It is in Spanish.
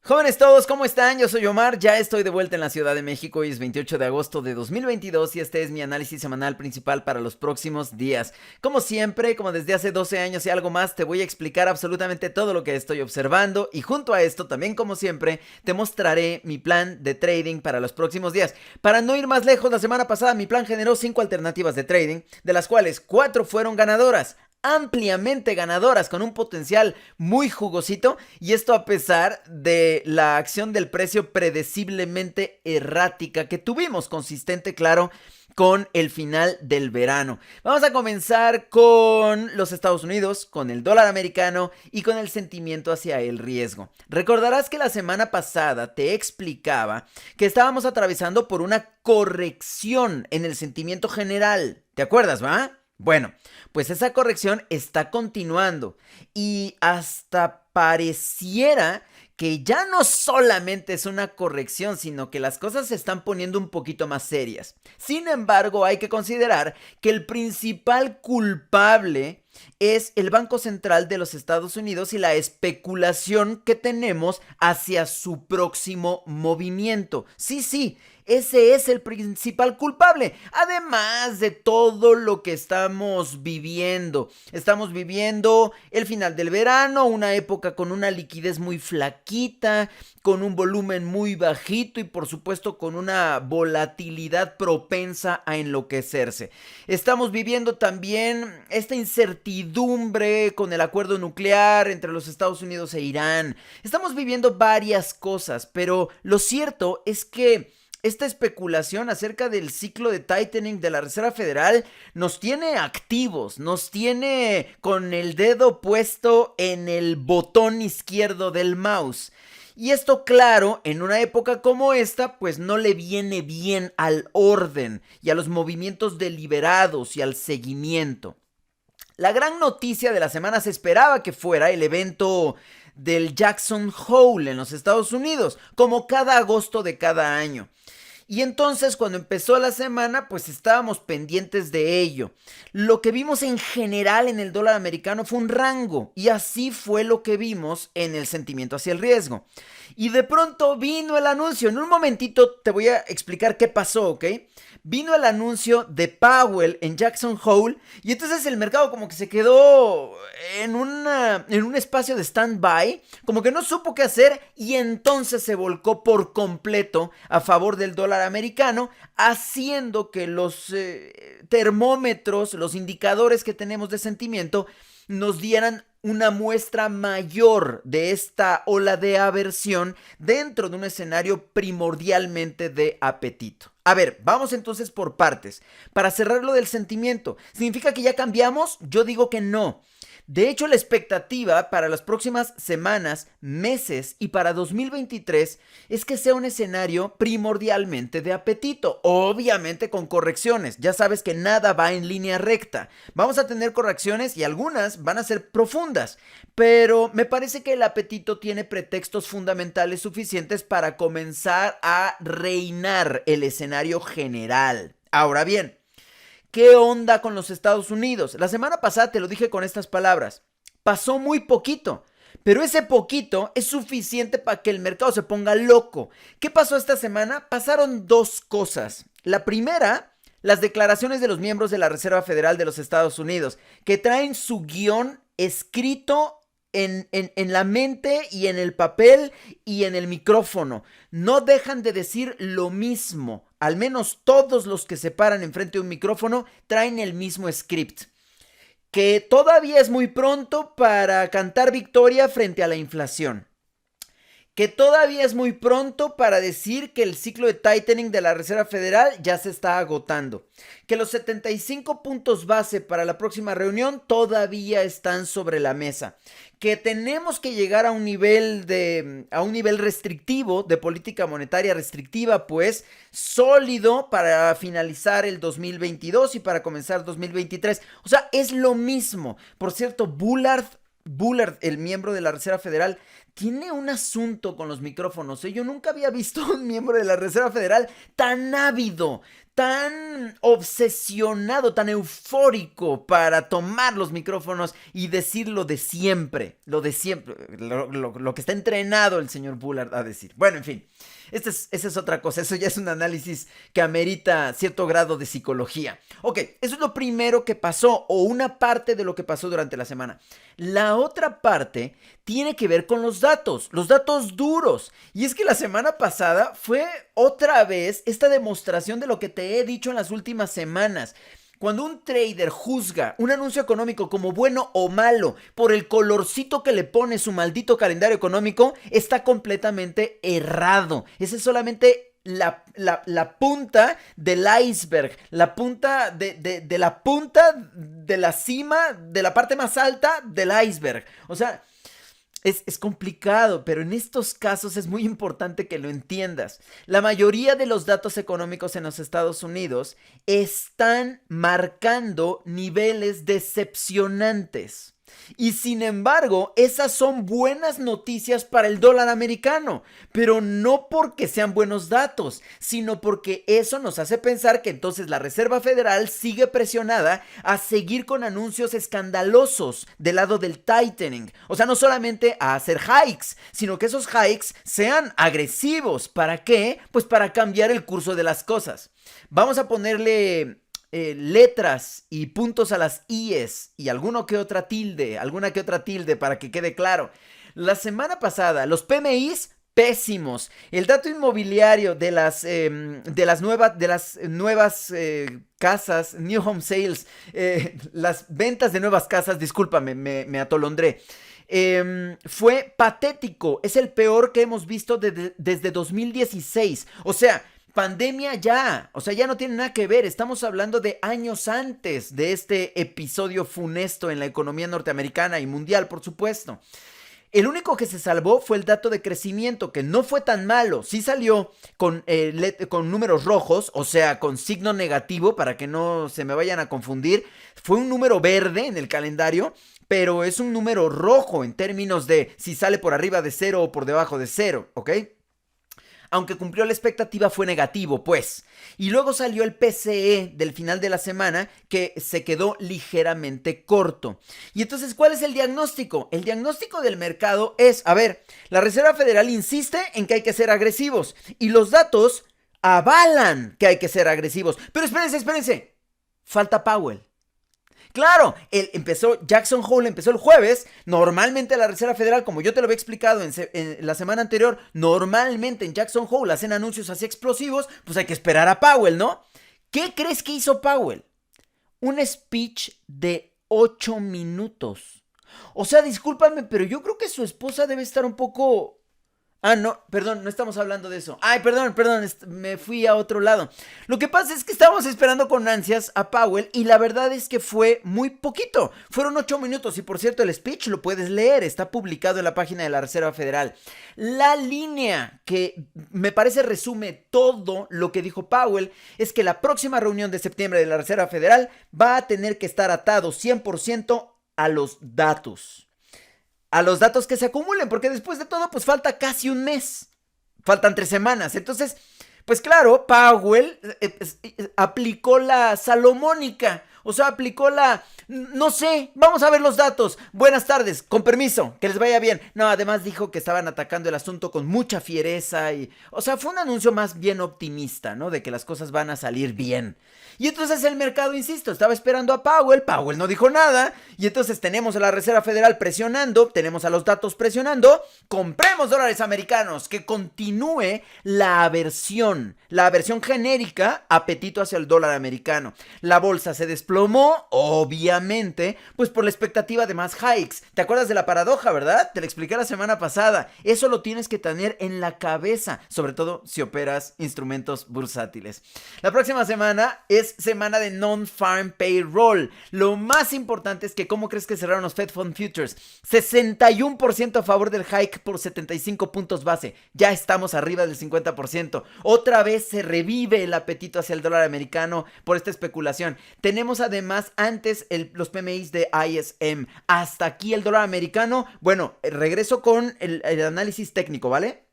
Jóvenes todos, ¿cómo están? Yo soy Omar, ya estoy de vuelta en la Ciudad de México. Hoy es 28 de agosto de 2022 y este es mi análisis semanal principal para los próximos días. Como siempre, como desde hace 12 años y algo más, te voy a explicar absolutamente todo lo que estoy observando y junto a esto, también como siempre, te mostraré mi plan de trading para los próximos días. Para no ir más lejos, la semana pasada mi plan generó 5 alternativas de trading, de las cuales 4 fueron ganadoras. Ampliamente ganadoras con un potencial muy jugosito, y esto a pesar de la acción del precio predeciblemente errática que tuvimos, consistente, claro, con el final del verano. Vamos a comenzar con los Estados Unidos, con el dólar americano y con el sentimiento hacia el riesgo. Recordarás que la semana pasada te explicaba que estábamos atravesando por una corrección en el sentimiento general. ¿Te acuerdas, va? Bueno, pues esa corrección está continuando y hasta pareciera que ya no solamente es una corrección, sino que las cosas se están poniendo un poquito más serias. Sin embargo, hay que considerar que el principal culpable es el Banco Central de los Estados Unidos y la especulación que tenemos hacia su próximo movimiento. Sí, ese es el principal culpable. Además de todo lo que estamos viviendo. Estamos viviendo el final del verano, una época con una liquidez muy flaquita, con un volumen muy bajito y por supuesto con una volatilidad propensa a enloquecerse. Estamos viviendo también esta incertidumbre con el acuerdo nuclear entre los Estados Unidos e Irán. Estamos viviendo varias cosas, pero lo cierto es que esta especulación acerca del ciclo de tightening de la Reserva Federal nos tiene activos, nos tiene con el dedo puesto en el botón izquierdo del mouse. Y esto, claro, en una época como esta, pues no le viene bien al orden y a los movimientos deliberados y al seguimiento. La gran noticia de la semana se esperaba que fuera el evento del Jackson Hole en los Estados Unidos, como cada agosto de cada año. Y entonces cuando empezó la semana, pues estábamos pendientes de ello. Lo que vimos en general en el dólar americano fue un rango, y así fue lo que vimos en el sentimiento hacia el riesgo. Y de pronto vino el anuncio. En un momentito te voy a explicar qué pasó, ¿ok? Vino el anuncio de Powell en Jackson Hole y entonces el mercado como que se quedó en un espacio de stand-by, como que no supo qué hacer, y entonces se volcó por completo a favor del dólar americano, haciendo que los termómetros, los indicadores que tenemos de sentimiento nos dieran una muestra mayor de esta ola de aversión dentro de un escenario primordialmente de apetito. A ver, vamos entonces por partes. Para cerrar lo del sentimiento, ¿significa que ya cambiamos? Yo digo que no. De hecho, la expectativa para las próximas semanas, meses y para 2023 es que sea un escenario primordialmente de apetito, obviamente con correcciones. Ya sabes que nada va en línea recta. Vamos a tener correcciones y algunas van a ser profundas, pero me parece que el apetito tiene pretextos fundamentales suficientes para comenzar a reinar el escenario general. Ahora bien, ¿qué onda con los Estados Unidos? La semana pasada te lo dije con estas palabras. Pasó muy poquito, pero ese poquito es suficiente para que el mercado se ponga loco. ¿Qué pasó esta semana? Pasaron dos cosas. La primera, las declaraciones de los miembros de la Reserva Federal de los Estados Unidos, que traen su guión escrito en la mente y en el papel y en el micrófono. No dejan de decir lo mismo. Al menos todos los que se paran enfrente de un micrófono traen el mismo script. Que todavía es muy pronto para cantar victoria frente a la inflación. Que todavía es muy pronto para decir que el ciclo de tightening de la Reserva Federal ya se está agotando. Que los 75 puntos base para la próxima reunión todavía están sobre la mesa. Que tenemos que llegar a un nivel restrictivo, de política monetaria restrictiva, pues, sólido para finalizar el 2022 y para comenzar 2023. O sea, es lo mismo. Por cierto, Bullard, el miembro de la Reserva Federal, tiene un asunto con los micrófonos, ¿eh? Yo nunca había visto a un miembro de la Reserva Federal tan ávido, tan obsesionado, tan eufórico para tomar los micrófonos y decir lo de siempre, lo que está entrenado el señor Bullard a decir. Bueno, en fin, esa es otra cosa, eso ya es un análisis que amerita cierto grado de psicología. Ok, eso es lo primero que pasó, o una parte de lo que pasó durante la semana. La otra parte tiene que ver con los datos duros. Y es que la semana pasada fue otra vez esta demostración de lo que te he dicho en las últimas semanas. Cuando un trader juzga un anuncio económico como bueno o malo por el colorcito que le pone su maldito calendario económico, está completamente errado. Ese es solamente la punta del iceberg, la punta de la punta de la cima, de la parte más alta del iceberg. O sea, es complicado, pero en estos casos es muy importante que lo entiendas. La mayoría de los datos económicos en los Estados Unidos están marcando niveles decepcionantes. Y sin embargo, esas son buenas noticias para el dólar americano, pero no porque sean buenos datos, sino porque eso nos hace pensar que entonces la Reserva Federal sigue presionada a seguir con anuncios escandalosos del lado del tightening. O sea, no solamente a hacer hikes, sino que esos hikes sean agresivos. ¿Para qué? Pues para cambiar el curso de las cosas. Vamos a ponerle letras y puntos a las IES y alguna que otra tilde para que quede claro. La semana pasada los PMIs pésimos, el dato inmobiliario de las nuevas casas, new home sales, las ventas de nuevas casas, discúlpame, me atolondré. Fue patético, es el peor que hemos visto desde 2016, o sea, pandemia ya, o sea, ya no tiene nada que ver, estamos hablando de años antes de este episodio funesto en la economía norteamericana y mundial, por supuesto. El único que se salvó fue el dato de crecimiento, que no fue tan malo, sí salió con números rojos, o sea, con signo negativo, para que no se me vayan a confundir, fue un número verde en el calendario, pero es un número rojo en términos de si sale por arriba de 0 o por debajo de 0, ¿ok? Aunque cumplió la expectativa, fue negativo, pues. Y luego salió el PCE del final de la semana, que se quedó ligeramente corto. Y entonces, ¿cuál es el diagnóstico? El diagnóstico del mercado es, a ver, la Reserva Federal insiste en que hay que ser agresivos. Y los datos avalan que hay que ser agresivos. Pero espérense. Falta Powell. Claro, Jackson Hole empezó el jueves. Normalmente la Reserva Federal, como yo te lo había explicado en la semana anterior, normalmente en Jackson Hole hacen anuncios así explosivos, pues hay que esperar a Powell, ¿no? ¿Qué crees que hizo Powell? Un speech de 8 minutos. O sea, discúlpame, pero yo creo que su esposa debe estar un poco... Ah, no, perdón, no estamos hablando de eso. Ay, perdón, me fui a otro lado. Lo que pasa es que estábamos esperando con ansias a Powell y la verdad es que fue muy poquito. Fueron 8 minutos y por cierto el speech lo puedes leer, está publicado en la página de la Reserva Federal. La línea que me parece resume todo lo que dijo Powell es que la próxima reunión de septiembre de la Reserva Federal va a tener que estar atado 100% a los datos. A los datos que se acumulen, porque después de todo, pues falta casi un mes. Faltan 3 semanas. Entonces, pues claro, Powell aplicó la salomónica. O sea, aplicó no sé, vamos a ver los datos. Buenas tardes, con permiso, que les vaya bien. No, además dijo que estaban atacando el asunto con mucha fiereza o sea, fue un anuncio más bien optimista, ¿no? De que las cosas van a salir bien. Y entonces el mercado, insisto, estaba esperando a Powell no dijo nada. Y entonces tenemos a la Reserva Federal presionando, tenemos a los datos presionando. Compremos dólares americanos, que continúe la aversión genérica, apetito hacia el dólar americano. La bolsa se desplomó, obviamente, pues por la expectativa de más hikes. ¿Te acuerdas de la paradoja, verdad? Te la expliqué la semana pasada. Eso lo tienes que tener en la cabeza, sobre todo si operas instrumentos bursátiles. La próxima semana es semana de non-farm payroll. Lo más importante es que, ¿cómo crees que cerraron los Fed Fund Futures? 61% a favor del hike por 75 puntos base. Ya estamos arriba del 50%. Otra vez se revive el apetito hacia el dólar americano por esta especulación. Tenemos tenemos además antes los PMIs de ISM. Hasta aquí el dólar americano. Bueno, regreso con el análisis técnico, ¿vale?